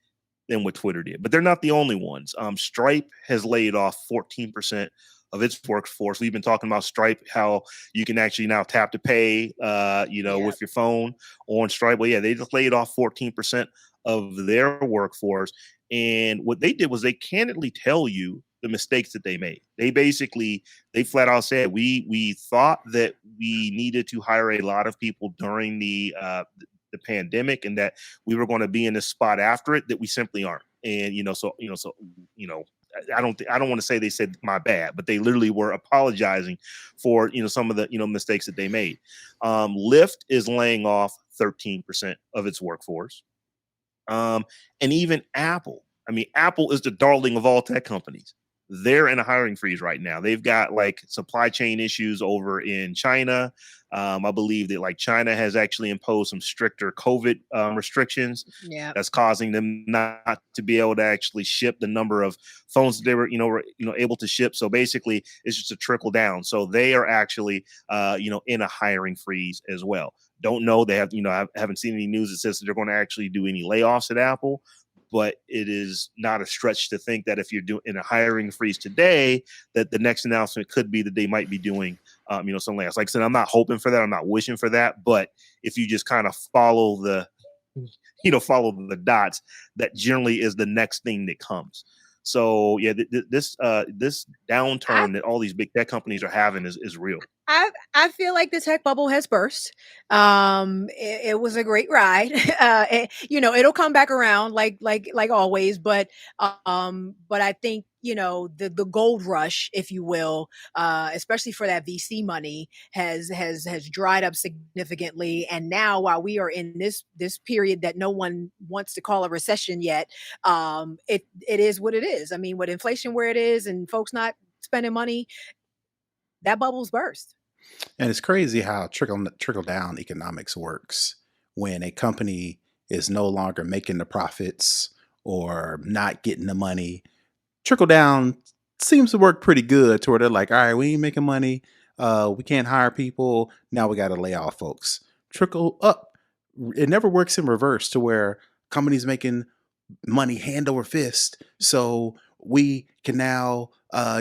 than what Twitter did. But they're not the only ones. Stripe has laid off 14% of its workforce. We've been talking about Stripe, how you can actually now tap to pay, Yeah. with your phone on Stripe. Well, yeah, they just laid off 14% of their workforce. And what they did was they candidly tell you the mistakes that they made. They flat out said, we thought that we needed to hire a lot of people during the pandemic, and that we were going to be in this spot after it that we simply aren't. And I don't want to say they said my bad, but they literally were apologizing for some of the mistakes that they made. Lyft is laying off 13% of its workforce. Um, and even Apple. I mean, Apple is the darling of all tech companies. They're in a hiring freeze right now. They've got like supply chain issues over in China. I believe that like China has actually imposed some stricter COVID restrictions Yeah. that's causing them not to be able to actually ship the number of phones that they were able to ship. So basically, it's just a trickle down. So they are actually in a hiring freeze as well. Don't know. They have, I haven't seen any news that says that they're going to actually do any layoffs at Apple, but it is not a stretch to think that if you're doing in a hiring freeze today, that the next announcement could be that they might be doing, some layoffs. Like I said, I'm not hoping for that. I'm not wishing for that. But if you just kind of follow follow the dots, that generally is the next thing that comes. So yeah, this I downturn that all these big tech companies are having is real. I feel like the tech bubble has burst. It was a great ride. It'll come back around like always, but I think the gold rush, if you will, especially for that VC money, has dried up significantly. And now, while we are in this period that no one wants to call a recession yet, it is what it is. I mean, with inflation where it is and folks not spending money, that bubble's burst. And it's crazy how trickle down economics works when a company is no longer making the profits or not getting the money. Trickle down seems to work pretty good to where they're like, all right, we ain't making money. We can't hire people. Now we got to lay off folks. Trickle up. It never works in reverse to where companies making money hand over fist. So we can now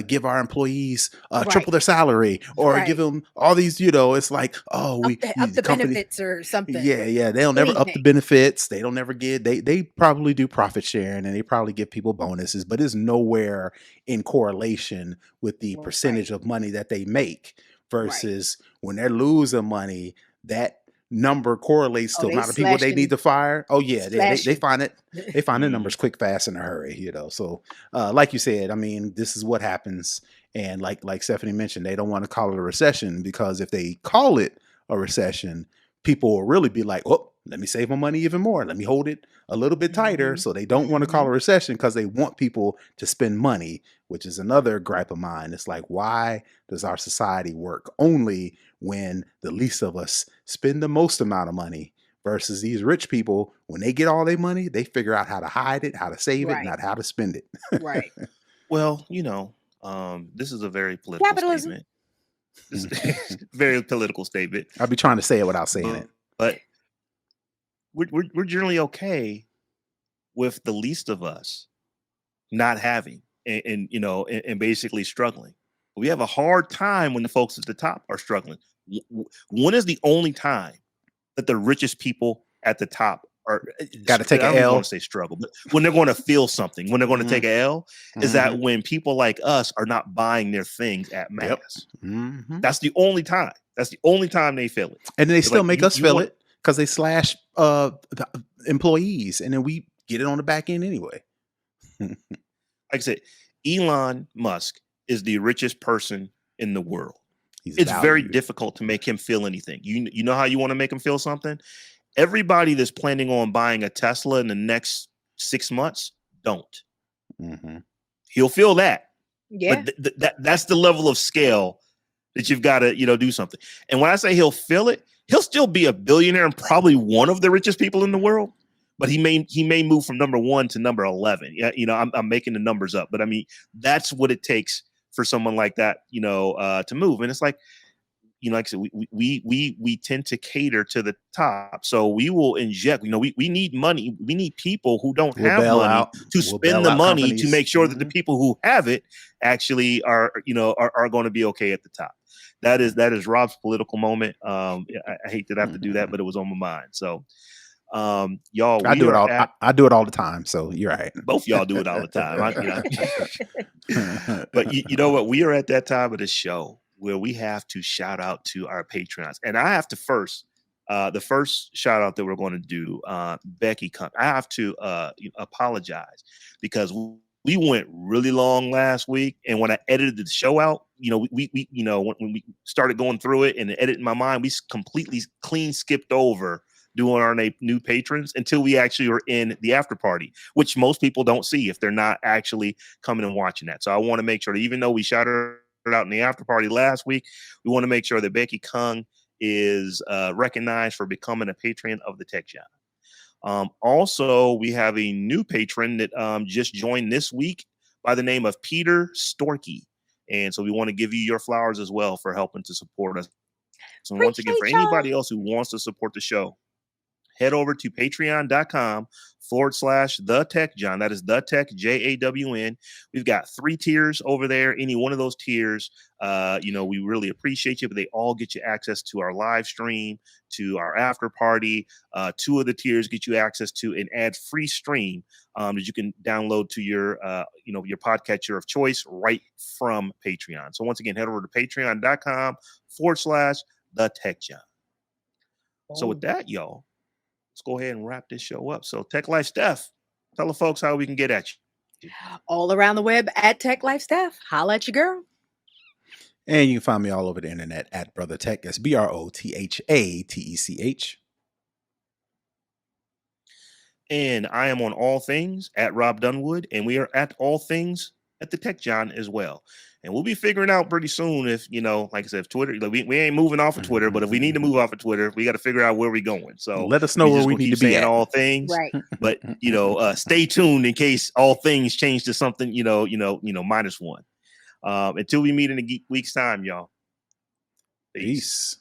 give our employees Right, triple their salary or give right. them all these, it's like, oh, Up the the company. benefits or something. Yeah, yeah. They'll never up the Anything. benefits. They don't never get they probably do profit sharing and they probably give people bonuses, but it's nowhere in correlation with the Right, percentage of money that they make right. versus when they're losing money, that number correlates Oh, to the they amount of people they need slashing to fire. Oh yeah, they slashing. find it. They find the Mhm. numbers quick, fast, in a hurry. So like you said, I mean, this is what happens. And like Stephanie mentioned, they don't want to call it a recession because if they call it a recession, people will really be like, oh, let me save my money even more. Let me hold it a little bit tighter. Mhm, So they don't want to call mhm. a recession because they want people to spend money, which is another gripe of mine. It's like, why does our society work only when the least of us spend the most amount of money versus these rich people? When they get all their money, they figure out how to hide it, how to save it, Right, not how to spend it. right. Well, this is a very political Capitalism. statement. This is very political statement, I'll be trying to say it without saying but, it. but we're generally okay with the least of us not having and basically struggling. We have a hard time when the folks at the top are struggling. When is the only time that the richest people at the top are, Got to I take an don't even want L. to say struggle, but when they're going to feel something, when they're going to Hmm. take a L, is that when people like us are not buying their things at Yep. mass. Hmm. That's the only time. That's the only time they feel it. And then they It's still like make us you feel want, it because they slash the employees, and then we get it on the back end anyway. like I said, Elon Musk is the richest person in the world. He's It's very valued. difficult to make him feel anything. You know how you want to make him feel something? Everybody that's planning on buying a Tesla in the next 6 months, don't. Hmm. He'll feel that. Yeah. But that's the level of scale that you've got to, do something. And when I say he'll feel it, he'll still be a billionaire and probably one of the richest people in the world. But he may move from number 1 to number 11. Yeah, I'm making the numbers up, but I mean that's what it takes for someone like that, to move. And it's like, like I said, we tend to cater to the top, so we will inject. We need money. We need people who don't We'll have bail money out. to We'll spend bail the out money to companies. make sure that the Hmm. people who have it actually are going to be okay at the top. That is Robb's political moment. I hate that I have to do that, but it was on my mind. So, y'all, I we do it are all. at I do it all the time. So you're right. both y'all do it all the time. But you know what? We are at that time of the show where we have to shout out to our Patreons. And I have to the first shout out that we're going to do, Becky, I have to apologize because we went really long last week. And when I edited the show out, when we started going through it and editing my mind, we completely clean skipped over doing our new patrons until we actually are in the after party, which most people don't see if they're not actually coming and watching that. So I want to make sure that even though we shouted out in the after party last week, we want to make sure that Becky Kung is recognized for becoming a patron of the Tech Jawn. Also, we have a new patron that just joined this week by the name of Peter Storkey. And so we want to give you your flowers as well for helping to support us. So once again, for Appreciate y'all. anybody else who wants to support the show, head over to patreon.com/the Tech Jawn. That is the Tech JAWN. We've got 3 tiers over there. Any one of those tiers, we really appreciate you, but they all get you access to our live stream, to our after party. 2 of the tiers get you access to an ad-free stream that you can download to your podcatcher of choice right from Patreon. So once again, head over to patreon.com/the Tech Jawn. So with that, y'all, let's go ahead and wrap this show up. So Tech Life Steph, tell the folks how we can get at you. All around the web at Tech Life Steph. Holla at your girl. And you can find me all over the internet at Brother Tech. That's BROTHATECH. And I am on all things at Robb Dunewood, and we are at all things at the Tech Jawn as well. And we'll be figuring out pretty soon if, like I said, if Twitter, we ain't moving off of Twitter, but if we need to move off of Twitter, we got to figure out where we're going. So let us know where we need to be at. All things, right? But stay tuned in case all things change to something, -1. Until we meet in a week's time, y'all. Peace.